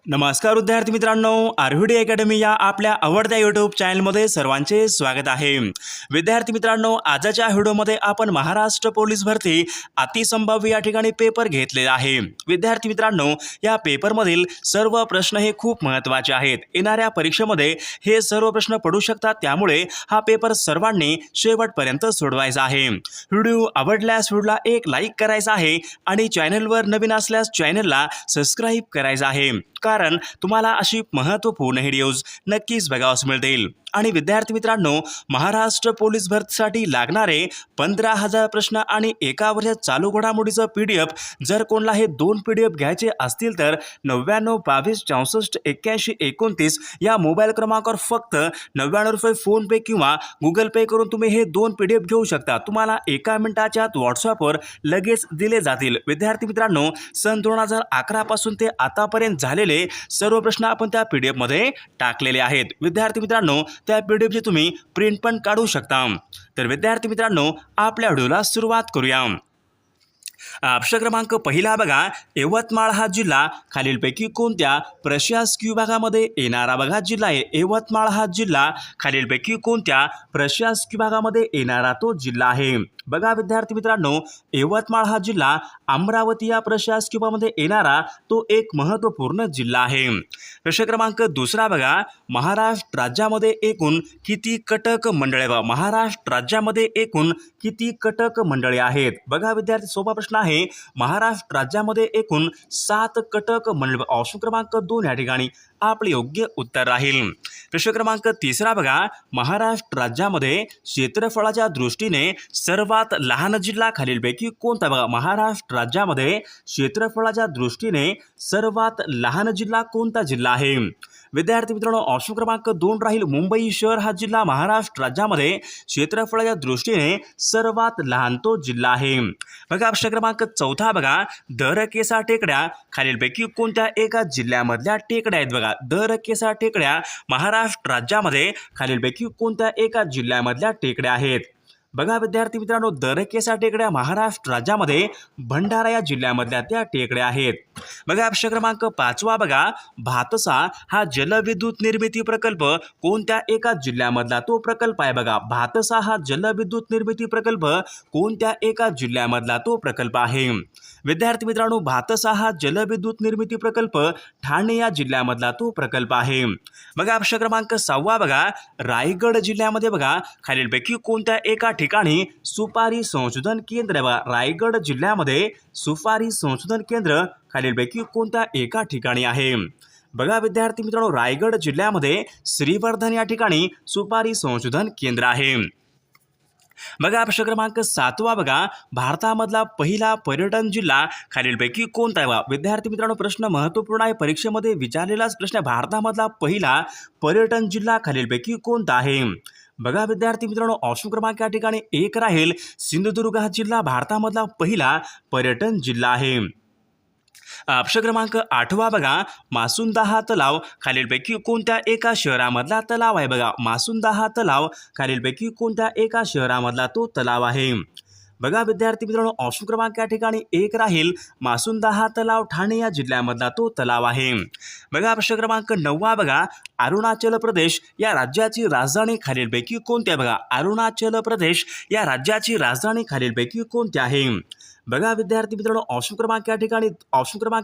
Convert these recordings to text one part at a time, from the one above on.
नमस्कार विद्यार्थी मित्रांनो, आरव्हीडी अकॅडमी या आपल्या आवडत्या यूट्यूब चॅनलमध्ये सर्वांचे स्वागत आहे। विद्यार्थी मित्रांनो, आजच्या व्हिडिओमध्ये आपण महाराष्ट्र पोलीस भरती अतिसंभाव्य या ठिकाणी पेपर घेतलेला आहे। विद्यार्थी मित्रांनो, या पेपरमधील सर्व प्रश्न हे खूप महत्त्वाचे आहेत। येणाऱ्या परीक्षेमध्ये हे सर्व प्रश्न पडू शकतात, त्यामुळे हा पेपर सर्वांनी शेवटपर्यंत सोडवायचा आहे। व्हिडिओ आवडल्यास व्हिडिओला एक लाईक करायचा आहे आणि चॅनलवर नवीन असल्यास चॅनलला सबस्क्राईब करायचं आहे, कारण तुम्हाला अशी महत्त्वपूर्ण व्हिडिओज नक्कीच बघावयास मिळतील। आणि विद्यार्थी मित्रांनो, महाराष्ट्र पोलीस भरतीसाठी लागणारे 15,000 प्रश्न आणि एका वर्षात चालू घडामोडीचं PDF जर कोणाला हे 2 PDF घ्यायचे असतील तर 99 22 64 81 29 या मोबाईल क्रमांकावर फक्त 99 रुपये फोनपे किंवा गुगल पे करून तुम्ही हे 2 PDF घेऊ शकता। तुम्हाला एका मिनिटाच्या आत व्हॉट्सअपवर लगेच दिले जातील। विद्यार्थी मित्रांनो, सन 2011 पासून ते आतापर्यंत झालेले सर्व प्रश्न आपण त्या PDF मध्ये टाकलेले आहेत। विद्यार्थी मित्रांनो, त्या PDFची तुम्ही प्रिंट पण काढू शकता। तर विद्यार्थी मित्रांनो, आपल्या व्हिडिओला सुरुवात करूया। प्रश्न क्रमांक पहिला बघा, यवतमाळ हा जिल्हा खालीलपैकी कोणत्या प्रशासकीय विभागामध्ये येणारा बघा जिल्हा आहे। यवतमाळ हा जिल्हा खालीलपैकी कोणत्या प्रशासकीय विभागामध्ये येणारा तो जिल्हा आहे। बघा विद्यार्थी मित्रांनो, यवतमाळ हा जिल्हा अमरावती या प्रशासकीय विभागामध्ये येणारा तो एक महत्त्वपूर्ण जिल्हा आहे। प्रश्न क्रमांक दुसरा बघा, महाराष्ट्र राज्यामध्ये एकूण किती कटक मंडळे बघा, महाराष्ट्र राज्यामध्ये एकूण किती कटक मंडळे आहेत। बघा विद्यार्थी, सोपा प्रश्न आहे। महाराष्ट्र राज्यामध्ये एकूण 7 कटक मंडळे। ऑप्शन क्रमांक 2 या ठिकाणी आपले योग्य उत्तर राहील। प्रश्न क्रमांक तिसरा बघा, महाराष्ट्र राज्यामध्ये क्षेत्रफळाच्या दृष्टीने सर्वात लहान जिल्हा खालीलपैकी कोणता बघा, महाराष्ट्र राज्यामध्ये क्षेत्रफळाच्या दृष्टीने सर्वात लहान जिल्हा कोणता जिल्हा आहे। विद्यार्थी मित्रांनो, ऑप्शन क्रमांक 2 राहील मुंबई शहर हा जिल्हा महाराष्ट्र राज्यामध्ये क्षेत्रफळाच्या दृष्टीने सर्वात लहान तो जिल्हा आहे। बघा प्रश्न क्रमांक चौथा बघा, दरकेसा टेकड्या खालीलपैकी कोणत्या एका जिल्ह्यामधल्या टेकड्या आहेत बघा, दरकेसा टेकड्या महाराष्ट्र राज्यामध्ये खालीलपैकी कोणत्या एका जिल्ह्यामधल्या टेकड्या आहेत। बघा विद्यार्थी मित्रांनो, दरकेसा टेकड्या महाराष्ट्र राज्यामध्ये भंडारा या जिल्ह्यामधल्या त्या टेकड्या आहेत। बघा प्रश्न क्रमांक 5 बघा, भातसा हा जलविद्युत निर्मिती प्रकल्प कोणत्या एका जिल्ह्यामधला तो प्रकल्प आहे बघा, भातसा हा जलविद्युत निर्मिती प्रकल्प कोणत्या एका जिल्ह्यामधला तो प्रकल्प आहे। विद्यार्थी मित्रांनो, भातसा हा जलविद्युत निर्मिती प्रकल्प ठाणे या जिल्ह्यामधला तो प्रकल्प आहे। बघा प्रश्न क्रमांक 6 बघा, रायगड जिल्ह्यामध्ये बघा खालीलपैकी कोणत्या एका ठिकाणी सुपारी संशोधन केंद्र बघा, रायगड जिल्ह्यामध्ये सुपारी संशोधन केंद्र खालीलपैकी कोणत्या एका ठिकाणी आहे। बघा विद्यार्थी मित्रांनो, रायगड जिल्ह्यामध्ये श्रीवर्धन या ठिकाणी सुपारी संशोधन केंद्र आहे। बघा प्रश्न क्रमांक 7 बघा, भारतामधला पहिला पर्यटन जिल्हा खालीलपैकी कोणता आहे बघा। विद्यार्थी मित्रांनो, प्रश्न महत्त्वपूर्ण आहे, परीक्षेमध्ये विचारलेलाच प्रश्न, भारतामधला पहिला पर्यटन जिल्हा खालीलपैकी कोणता आहे। बघा विद्यार्थी मित्रांनो, ऑप्शन क्रमांक या ठिकाणी 1 राहील सिंधुदुर्ग हा जिल्हा भारतामधला पहिला पर्यटन जिल्हा आहे। प्रश्न क्रमांक 8 बघा, मासुंदा हा तलाव खालीलपैकी कोणत्या एका शहरामधला तलाव आहे बघा, मासुंदा हा तलाव खालीलपैकी कोणत्या एका शहरामधला तो तलाव आहे। बघा विद्यार्थी मित्रांनो, ऑप्शन क्रमांक या ठिकाणी 1 राहील मासुंदा हा तलाव ठाणे या जिल्ह्यामधला तो तलाव आहे। बघा प्रश्न क्रमांक 9 बघा, अरुणाचल प्रदेश या राज्याची राजधानी खालीलपैकी कोणती आहे बघा, अरुणाचल प्रदेश या राज्याची राजधानी खालीलपैकी कोणती आहे। बघा विद्यार्थी मित्रांनो, ऑप्शन क्रमांक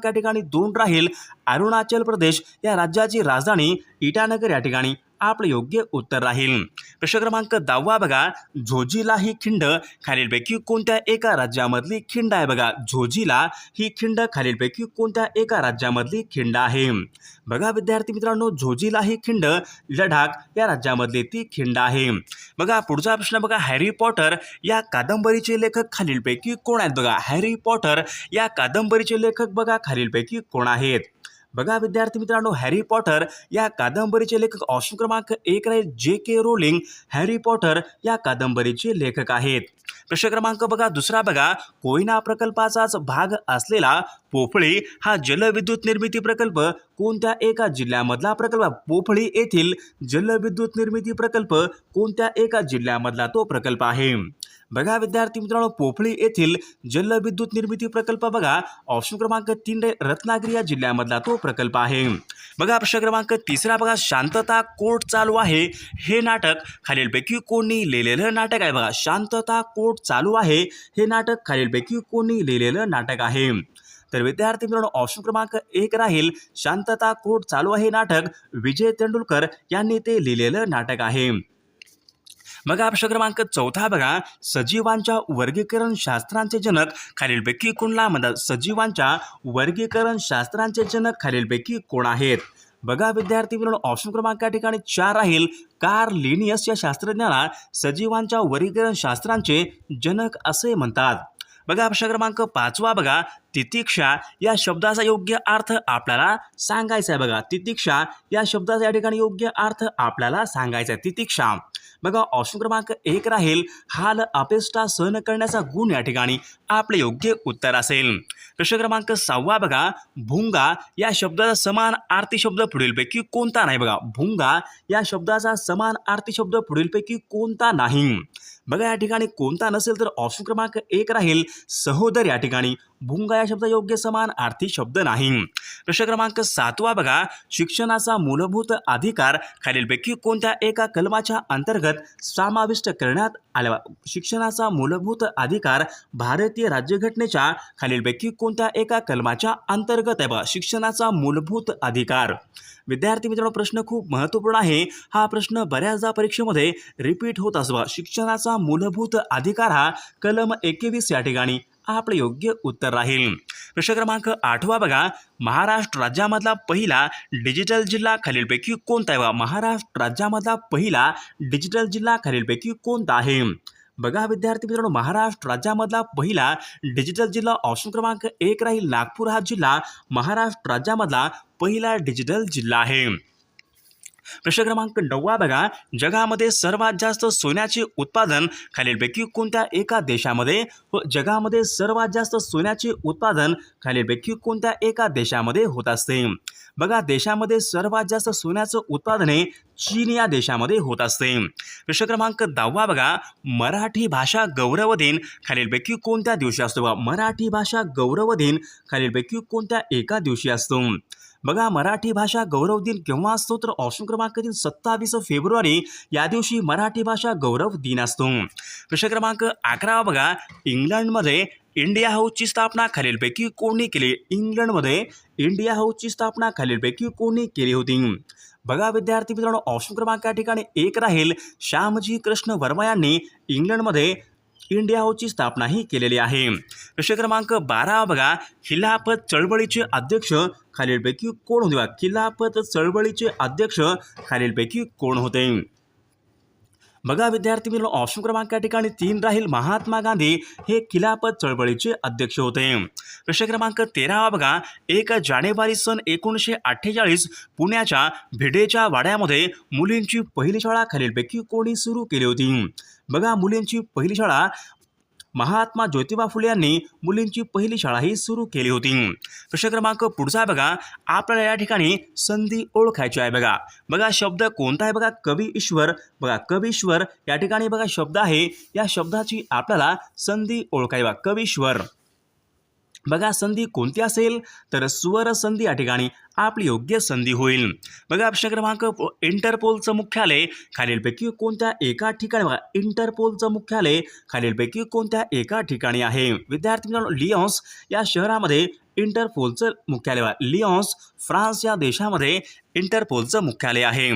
या ठिकाणी 2 राहील अरुणाचल प्रदेश या राज्याची राजधानी इटानगर या ठिकाणी आपले योग्य उत्तर राहील। प्रश्न क्रमांक 10 बघा, झोजिला ही खिंड खालीलपैकी कोणत्या एका राज्यामधली खिंड आहे बघा, झोजिला ही खिंड खालीलपैकी कोणत्या एका राज्यामधली खिंड आहे। बघा विद्यार्थी मित्रांनो, झोजिला ही खिंड लडाख या राज्यामधली ती खिंड आहे। बघा पुढचा प्रश्न बघा, हॅरी पॉटर या कादंबरीचे लेखक खालीलपैकी कोण आहेत बघा, हॅरी पॉटर या कादंबरीचे लेखक बघा खालीलपैकी कोण आहेत। बघा विद्यार्थी मित्रांनो, हॅरी पॉटर या कादंबरीचे लेखक ऑप्शन क्रमांक 1 राहील JK रोलिंग हॅरी पॉटर या कादंबरीचे लेखक आहेत। प्रश्न क्रमांक बघा 2 बघा, कोयना प्रकल्पाचाच भाग असलेला पोफळी हा जलविद्युत निर्मिती प्रकल्प कोणत्या एका जिल्ह्यामधला प्रकल्प, पोफळी येथील जलविद्युत निर्मिती प्रकल्प कोणत्या एका जिल्ह्यामधला तो प्रकल्प आहे। बघा विद्यार्थी मित्रांनो, पोफळी येथील जलविद्युत निर्मिती प्रकल्प बघा ऑप्शन क्रमांक 3 रत्नागिरी या जिल्ह्यामधला तो प्रकल्प आहे। बघा प्रश्न क्रमांक तिसरा बघा, शांतता कोर्ट चालू आहे हे नाटक खालीलपैकी कोणी लिहिलेलं नाटक आहे? बघा, शांतता कोर्ट चालू आहे हे नाटक खालीलपैकी कोणी लिहिलेलं नाटक आहे? तर विद्यार्थी मित्रांनो, ऑप्शन क्रमांक 1 राहील शांतता कोर्ट चालू आहे नाटक विजय तेंडुलकर यांनी ते लिहिलेलं नाटक आहे. बघा प्रश्न क्रमांक चौथा बघा, सजीवांच्या वर्गीकरण शास्त्रांचे जनक खालीलपैकी कोणला म्हणतात? सजीवांच्या वर्गीकरण शास्त्रांचे जनक खालीलपैकी कोण आहेत? बघा विद्यार्थी मित्रांनो, ऑप्शन क्रमांक या ठिकाणी 4 राहील कार्ल लिनियस या शास्त्रज्ञाला सजीवांच्या वर्गीकरण शास्त्रांचे जनक असे म्हणतात. बघा प्रश्न क्रमांक 5 बघा, तितिक्षा या शब्दाचा योग्य अर्थ आपल्याला सांगायचा आहे. बघा, तितिक्षा या शब्दाचा या ठिकाणी योग्य अर्थ आपल्याला सांगायचा आहे. तितिक्षा. बघा ऑप्शन क्रमांक 1 राहील हाल अपेष्टा सहन करण्याचा गुण या ठिकाणी आपले योग्य उत्तर असेल. प्रश्न क्रमांक 6 बघा, भुंगा या शब्दाचा समान अर्थी शब्द पुढीलपैकी कोणता नाही? बघा, भुंगा या शब्दाचा समान अर्थी शब्द पुढीलपैकी कोणता नाही? बघा या ठिकाणी कोणता नसेल तर ऑप्शन क्रमांक 1 राहील सहोदर. या ठिकाणी भुंगा या शब्द योग्य समान अर्थी शब्द नाही. प्रश्न क्रमांक 7 बघा, शिक्षणाचा मूलभूत अधिकार खालीलपैकी कोणत्या एका कलमाच्या अंतर्गत समाविष्ट करण्यात आला? शिक्षणाचा मूलभूत अधिकार भारतीय राज्यघटनेच्या खालीलपैकी कोणत्या एका कलमाच्या अंतर्गत आहे? बघा, शिक्षणाचा मूलभूत अधिकार. विद्यार्थी मित्रांनो, प्रश्न खूप महत्त्वपूर्ण आहे. हा प्रश्न बऱ्याचदा परीक्षेमध्ये रिपीट होत असतो. शिक्षणाचा मूलभूत अधिकार हा कलम 21 या ठिकाणी आपले योग्य उत्तर राहील. प्रश्न क्रमांक 8 बघा, महाराष्ट्र राज्यामधला पहिला डिजिटल जिल्हा खालीलपैकी कोणता आहे? बघा, महाराष्ट्र राज्यामधला पहिला डिजिटल जिल्हा खालीलपैकी कोणता आहे? बघा विद्यार्थी मित्रांनो, महाराष्ट्र राज्यामधला पहिला डिजिटल जिल्हा ऑप्शन क्रमांक 1 राहील नागपूर हा जिल्हा महाराष्ट्र राज्यामधला पहिला डिजिटल जिल्हा आहे. प्रश्न क्रमांक 9 बघा, जगामध्ये सर्वात जास्त सोन्याचे उत्पादन खालीलपैकी कोणत्या एका देशामध्ये? जगामध्ये सर्वात जास्त सोन्याचे उत्पादन खालीलपैकी कोणत्या एका देशामध्ये होत असते? बघा, देशामध्ये सर्वात जास्त सोन्याचं उत्पादन हे चीन या देशामध्ये होत असते. प्रश्न क्रमांक 10 बघा, मराठी भाषा गौरव दिन खालीलपैकी कोणत्या दिवशी असतो? बघा, मराठी भाषा गौरव दिन खालीलपैकी कोणत्या एका दिवशी असतो? बघा, मराठी भाषा गौरव दिन केव्हा असतो? तर ऑप्शन क्रमांक 3 27 फेब्रुवारी या दिवशी मराठी भाषा गौरव दिन असतो. प्रश्न क्रमांक 11 बघा, इंग्लंडमध्ये इंडिया हाऊसची स्थापना खालीलपैकी कोणी केली? इंग्लंडमध्ये इंडिया हाऊसची स्थापना खालीलपैकी कोणी केली होती? बघा विद्यार्थी मित्रांनो, ऑप्शन क्रमांक या ठिकाणी 1 राहील श्यामजी कृष्ण वर्मा यांनी इंग्लंडमध्ये इंडिया हाऊसची स्थापना ही केलेली आहे. प्रश्न क्रमांक 12 बघा, खिलाफत चळवळीचे अध्यक्ष खालीलपैकी कोण होते? खिलाफत चळवळीचे अध्यक्ष खालीलपैकी कोण होते? बघा विद्यार्थी मित्रांनो, ऑप्शन क्रमांक या ठिकाणी 3 राहील महात्मा गांधी हे खिलाफत चळवळीचे अध्यक्ष होते. प्रश्न क्रमांक 13 बघा, 1 जानेवारी सन 1948 पुण्याच्या भिडेच्या वाड्यामध्ये मुलींची पहिली शाळा खालीलपैकी कोणी सुरू केली होती? बघा, मुलींची पहिली शाळा महात्मा ज्योतिबा फुले यांनी मुलींची पहिली शाळा ही सुरू केली होती. प्रश्न क्रमांक पुढचा बघा, आपल्याला या ठिकाणी संधी ओळखायची आहे. बघा शब्द कोणता आहे? बघा, कवी ईश्वर. बघा, कवी ईश्वर या ठिकाणी बघा शब्द आहे. या शब्दाची आपल्याला संधी ओळखायची. बघा, कवी ईश्वर. बघा, संधी कोणती असेल? तर स्वर संधी या ठिकाणी आपली योग्य संधी होईल. बघा प्रश्न क्रमांक, इंटरपोलचं मुख्यालय खालीलपैकी कोणत्या एका ठिकाणी? बघा, इंटरपोलचं मुख्यालय खालीलपैकी कोणत्या एका ठिकाणी आहे? विद्यार्थी मित्रांनो, लिऑन्स या शहरामध्ये इंटरपोलचं मुख्यालय. लिऑन्स फ्रान्स या देशामध्ये इंटरपोलचं मुख्यालय आहे.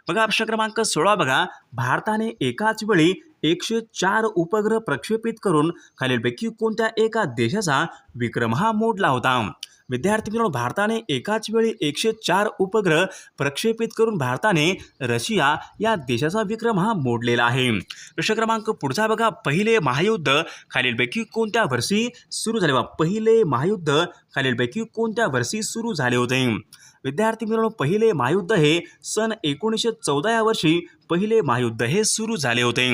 बघा प्रश्न क्रमांक 16 बघा, भारताने एकाच वेळी 104 उपग्रह प्रक्षेपित करून खालीलपैकी कोणत्या एका देशाचा विक्रम हा मोडला होता? विद्यार्थी मित्रांनो, भारताने एकाच वेळी 104 उपग्रह प्रक्षेपित करून भारताने रशिया या देशाचा विक्रम हा मोडलेला आहे. प्रश्न क्रमांक पुढचा बघा, पहिले महायुद्ध खालीलपैकी कोणत्या वर्षी सुरू झाले? पहिले महायुद्ध खालीलपैकी कोणत्या वर्षी सुरू झाले होते? विद्यार्थी मित्रांनो, पहिले महायुद्ध हे सन 1914 या वर्षी पहिले महायुद्ध हे सुरू झाले होते.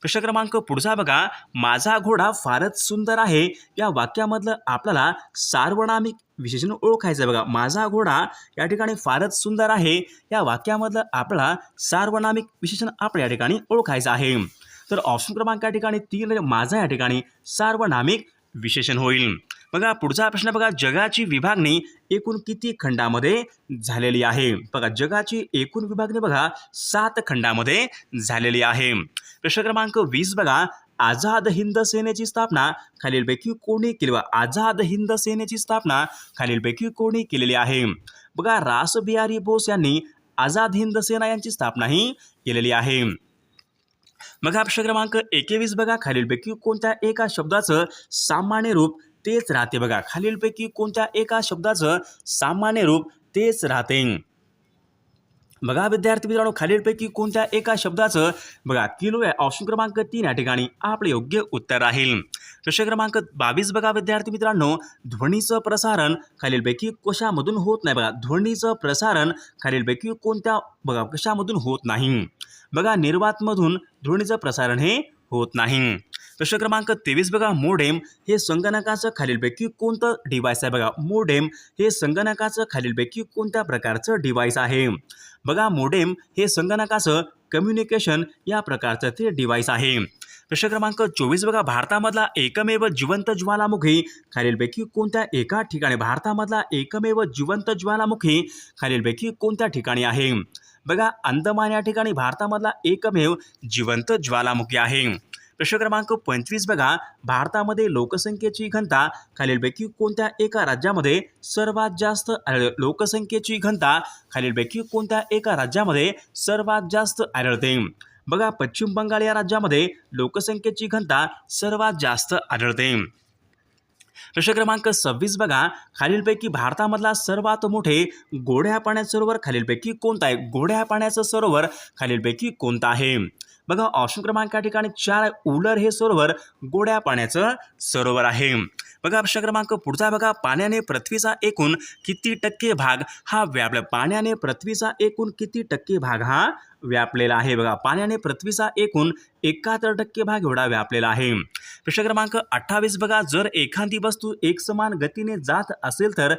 प्रश्न क्रमांक पुढचा बघा, माझा घोडा फारच सुंदर आहे या वाक्यामधलं आपल्याला सार्वनामिक विशेषण ओळखायचं. बघा, माझा घोडा या ठिकाणी फारच सुंदर आहे या वाक्यामधलं आपल्याला सार्वनामिक विशेषण आपण या ठिकाणी ओळखायचं आहे. तर ऑप्शन क्रमांक या ठिकाणी 3 माझा या ठिकाणी सार्वनामिक विशेषण होईल. बघा पुढचा प्रश्न बघा, जगाची विभागणी एकूण किती खंडामध्ये झालेली आहे? बघा जगाची एकूण विभागणी बघा 7 खंडामध्ये झालेली आहे. प्रश्न क्रमांक 20 बघा, आझाद हिंद सेनेची स्थापना खालीलपैकी कोणी केली? आझाद हिंद सेनेची स्थापना खालीलपैकी कोणी केलेली आहे? बघा रासबिहारी बोस यांनी आझाद हिंद सेना यांची स्थापना ही केलेली आहे. मग प्रश्न क्रमांक 21 बघा, खालीलपैकी कोणत्या एका शब्दाचं सामान्य रूप तेच राहते? बघा खालीलपैकी कोणत्या एका शब्दाचं सामान्य रूप तेच राहते? बघा विद्यार्थी मित्रांनो, खालीलपैकी कोणत्या एका शब्दाचं बघा किलो आहे. ऑप्शन क्रमांक 3 या ठिकाणी आपले योग्य उत्तर राहील. प्रश्न क्रमांक 22 बघा विद्यार्थी मित्रांनो, ध्वनीचं प्रसारण खालीलपैकी कशामधून होत नाही? बघा ध्वनीचं प्रसारण खालीलपैकी कोणत्या बघा कशामधून होत नाही? बघा निर्वातमधून ध्वनीचं प्रसारण हे होत नाही. प्रश्न क्रमांक 23 बघा, मोडेम हे संगणकाचं खालीलपैकी कोणतं डिव्हाइस आहे? बघा मोडेम हे संगणकाचं खालीलपैकी कोणत्या प्रकारचं डिव्हाइस आहे? बघा मोडेम हे संगणकाचं कम्युनिकेशन या प्रकारचं ते डिव्हाइस आहे. प्रश्न क्रमांक 24 बघा, भारतामधला एकमेव जिवंत ज्वालामुखी खालीलपैकी कोणत्या एका ठिकाणी? भारतामधला एकमेव जिवंत ज्वालामुखी खालीलपैकी कोणत्या ठिकाणी आहे? बघा अंदमान या ठिकाणी भारतामधला एकमेव जिवंत ज्वालामुखी आहे. प्रश्न क्रमांक 25 बघा, भारतामध्ये लोकसंख्येची घनता खालीलपैकी कोणत्या एका राज्यामध्ये सर्वात जास्त लोकसंख्येची घनता खालीलपैकी कोणत्या एका राज्यामध्ये सर्वात जास्त आढळते? बघा पश्चिम बंगाल या राज्यामध्ये लोकसंख्येची घनता सर्वात जास्त आढळते. प्रश्न क्रमांक 26 बघा, खालीलपैकी भारतामधला सर्वात मोठे गोड्या पाण्याचं सरोवर खालीलपैकी कोणतं आहे? गोड्या पाण्याचं सरोवर खालीलपैकी कोणतं आहे? बघा ऑप्शन क्रमांक या ठिकाणी 4 उलर हे सरोवर गोड्या पाण्याचं सरोवर आहे. बघा प्रश्न क्रमांक पुढचा बघा, पाण्याने पृथ्वीचा एकूण किती टक्के भाग हा व्यापला? पाण्याने पृथ्वीचा एकूण किती टक्के भाग हा व्यापलेला आहे? बघा पाण्याने पृथ्वीचा एकूण 71% भाग एवढा व्यापलेला आहे. प्रश्न क्रमांक 28 बघा, जर एखादी वस्तू एकसमान गतीने जात असेल तर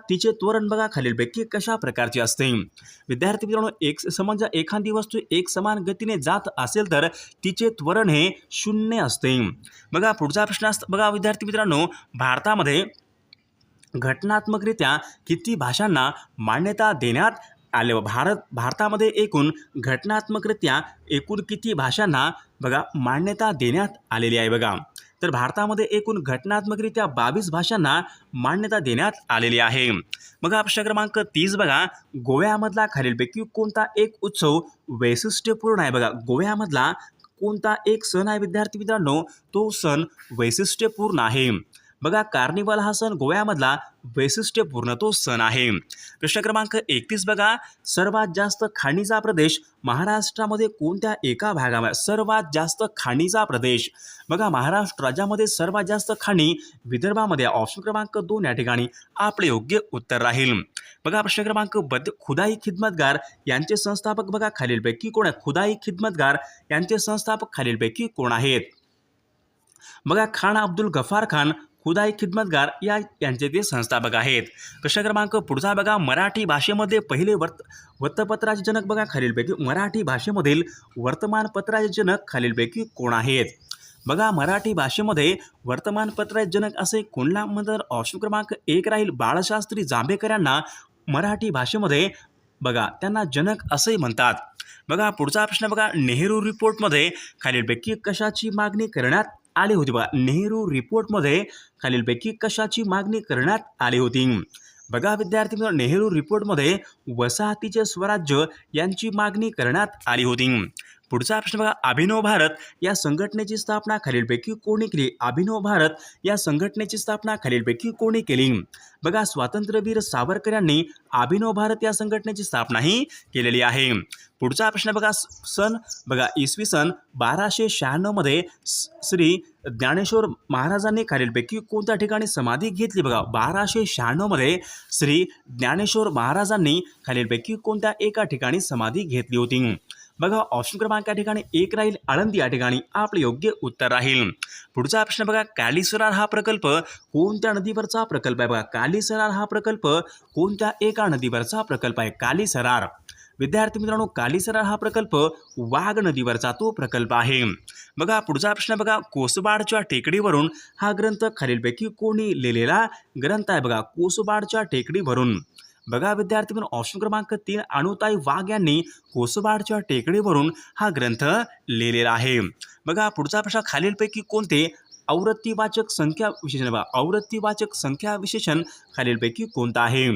तिचे त्वरण बघा खालीलपैकी कशा प्रकारचे असते? विद्यार्थी मित्रांनो, समजा एखादी वस्तू एकसमान गतीने जात असेल तर तिचे त्वरण हे 0 असते. बघा पुढचा प्रश्न बघा विद्यार्थी मित्रांनो, भारतामध्ये घटनात्मकरित्या किती भाषांना मान्यता देण्यात आले? भारतामध्ये एकूण घटनात्मकरित्या एकूण किती भाषांना बघा मान्यता देण्यात आलेली आहे? बघा तर भारतामध्ये एकूण घटनात्मकरित्या 22 भाषांना मान्यता देण्यात आलेली आहे. बघा प्रश्न क्रमांक 30 बघा, गोव्यामधला खालीलपैकी कोणता एक उत्सव वैशिष्ट्यपूर्ण आहे? बघा गोव्यामधला कोणता एक सण आहे विद्यार्थी मित्रांनो? तो सण वैशिष्ट्यपूर्ण आहे. बघा कार्निवल हा सण गोव्यामधला वैशिष्ट्यपूर्ण तो सण आहे. प्रश्न क्रमांक 31 बघा, सर्वात जास्त खाणीचा प्रदेश महाराष्ट्रामध्ये कोणत्या एका भागामध्ये? सर्वात जास्त खाणीचा प्रदेश बघा महाराष्ट्र राज्यामध्ये सर्वात जास्त खाणी विदर्भामध्ये. ऑप्शन क्रमांक 2 या ठिकाणी आपले योग्य उत्तर राहील. बघा प्रश्न क्रमांक खुदाई खिदमतगार यांचे संस्थापक बघा खालीलपैकी कोण आहेत? खुदाई खिदमतगार यांचे संस्थापक खालीलपैकी कोण आहेत? बघा खान अब्दुल गफार खान खुदाई खिदमतगार यांचे ते संस्थापक आहेत. प्रश्न क्रमांक पुढचा बघा, मराठी भाषेमध्ये पहिले वृत्तपत्राचे जनक बघा खालीलपैकी मराठी भाषेमधील वर्तमानपत्राचे जनक खालीलपैकी कोण आहेत? बघा मराठी भाषेमध्ये वर्तमानपत्राचे जनक असे कोणला म्हणतात? ऑप्शन क्रमांक 1 राहील बाळशास्त्री जांभेकर यांना मराठी भाषेमध्ये बघा त्यांना जनक असे म्हणतात. बघा पुढचा प्रश्न बघा, नेहरू रिपोर्टमध्ये खालीलपैकी कशाची मागणी करण्यात आली होती? बघा नेहरू रिपोर्टमध्ये खालीलपैकी कशाची मागणी करण्यात आली होती? बघा विद्यार्थी मित्रांनो, नेहरू रिपोर्टमध्ये वसाहतीचे स्वराज्य यांची मागणी करण्यात आली होती. पुढचा प्रश्न बघा, अभिनव भारत या संघटनेची स्थापना खालीलपैकी कोणी केली? अभिनव भारत या संघटनेची स्थापना खालीलपैकी कोणी केली? बघा स्वातंत्र्यवीर सावरकर यांनी अभिनव भारत या संघटनेची स्थापना ही केलेली आहे. पुढचा प्रश्न बघा, सन बघा इसवी सन 1296 मध्ये श्री ज्ञानेश्वर महाराजांनी खालीलपैकी कोणत्या ठिकाणी समाधी घेतली? बघा 1296 मध्ये श्री ज्ञानेश्वर महाराजांनी खालीलपैकी कोणत्या एका ठिकाणी समाधी घेतली होती? बघा ऑप्शन क्रमांक या ठिकाणी 1 राहील आळंदी या ठिकाणी आपले योग्य उत्तर राहील. पुढचा प्रश्न बघा, कालीसरार हा प्रकल्प कोणत्या नदीवरचा प्रकल्प आहे? बघा कालीसरार हा प्रकल्प कोणत्या एका नदीवरचा प्रकल्प आहे? कालीसरार विद्यार्थी मित्रांनो, कालीसरा हा प्रकल्प वाघ नदीवरचा तो प्रकल्प आहे. बघा पुढचा प्रश्न बघा, कोसबाडच्या टेकडीवरून हा ग्रंथ खालीलपैकी कोणी लिहिलेला ग्रंथ आहे? बघा कोसबाडच्या टेकडीवरून. बघा विद्यार्थी मित्रांनो, ऑप्शन क्रमांक 3 अनुताई वाघ यांनी कोसबाडच्या टेकडीवरून हा ग्रंथ लिहिलेला आहे. बघा पुढचा प्रश्न, खालीलपैकी कोणते आवृत्तीवाचक संख्या विशेषण? बघा आवृत्तीवाचक संख्या विशेषण खालीलपैकी कोणतं आहे?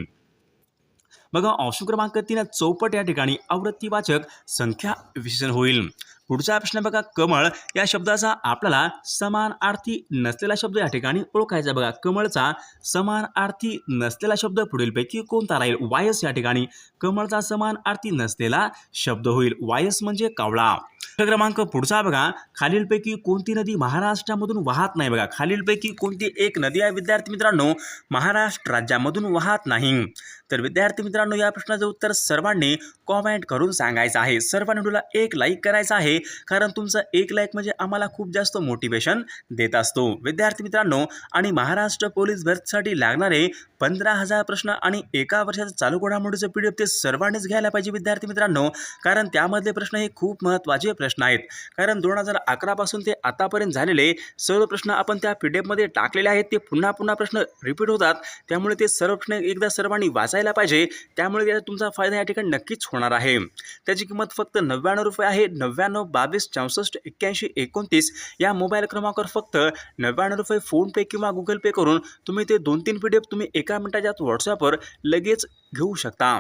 बघा ऑप्शन क्रमांक 3 चौपट या ठिकाणी आवृत्तीवाचक संख्या विशेषण होईल. पुढचा प्रश्न बघा, कमळ या शब्दाचा आपल्याला समानार्थी नसलेला शब्द या ठिकाणी ओळखायचा. बघा कमळचा समानार्थी नसलेला शब्द पुढीलपैकी कोणता राहील? वायस या ठिकाणी कमळचा समानार्थी नसलेला शब्द होईल. वायस म्हणजे कावळा. क्रमांक पुढचा बघा, खालीलपैकी कोणती नदी महाराष्ट्रामधून वाहत नाही? बघा खालीलपैकी कोणती एक नदी आहे विद्यार्थी मित्रांनो महाराष्ट्र राज्यामधून वाहत नाही? तर विद्यार्थी मित्रांनो, या प्रश्नाचं उत्तर सर्वांनी कॉमेंट करून सांगायचं आहे. सर्वांनी व्हिडिओला एक लाईक करायचा आहे, कारण तुमचं एक लाईक म्हणजे आम्हाला खूप जास्त मोटिवेशन देत असतो. विद्यार्थी मित्रांनो, आणि महाराष्ट्र पोलीस भरतीसाठी लागणारे 15,000 प्रश्न आणि एका वर्षाचं चालू घडामोडीचं PDF ते सर्वांनीच घ्यायला पाहिजे विद्यार्थी मित्रांनो, कारण त्यामधले प्रश्न हे खूप महत्त्वाचे प्रश्न आहेत. कारण 2011 पासून ते आतापर्यंत झालेले सर्व प्रश्न आपण त्या PDF मध्ये टाकलेले आहेत. ते पुन्हा पुन्हा प्रश्न रिपीट होतात, त्यामुळे ते सर्व प्रश्न एकदा सर्वांनी वाचायला पाहिजे. त्यामुळे त्याचा तुमचा फायदा या ठिकाणी नक्कीच होणार आहे. त्याची किंमत फक्त 99 रुपये आहे. 99 22 64 81 29 या मोबाईल क्रमांकावर फक्त 99 रुपये फोनपे किंवा गुगल पे करून तुम्ही ते 2-3 PDF तुम्ही एका मिनिटाच्या आत व्हॉट्सअपवर लगेच घेऊ शकता.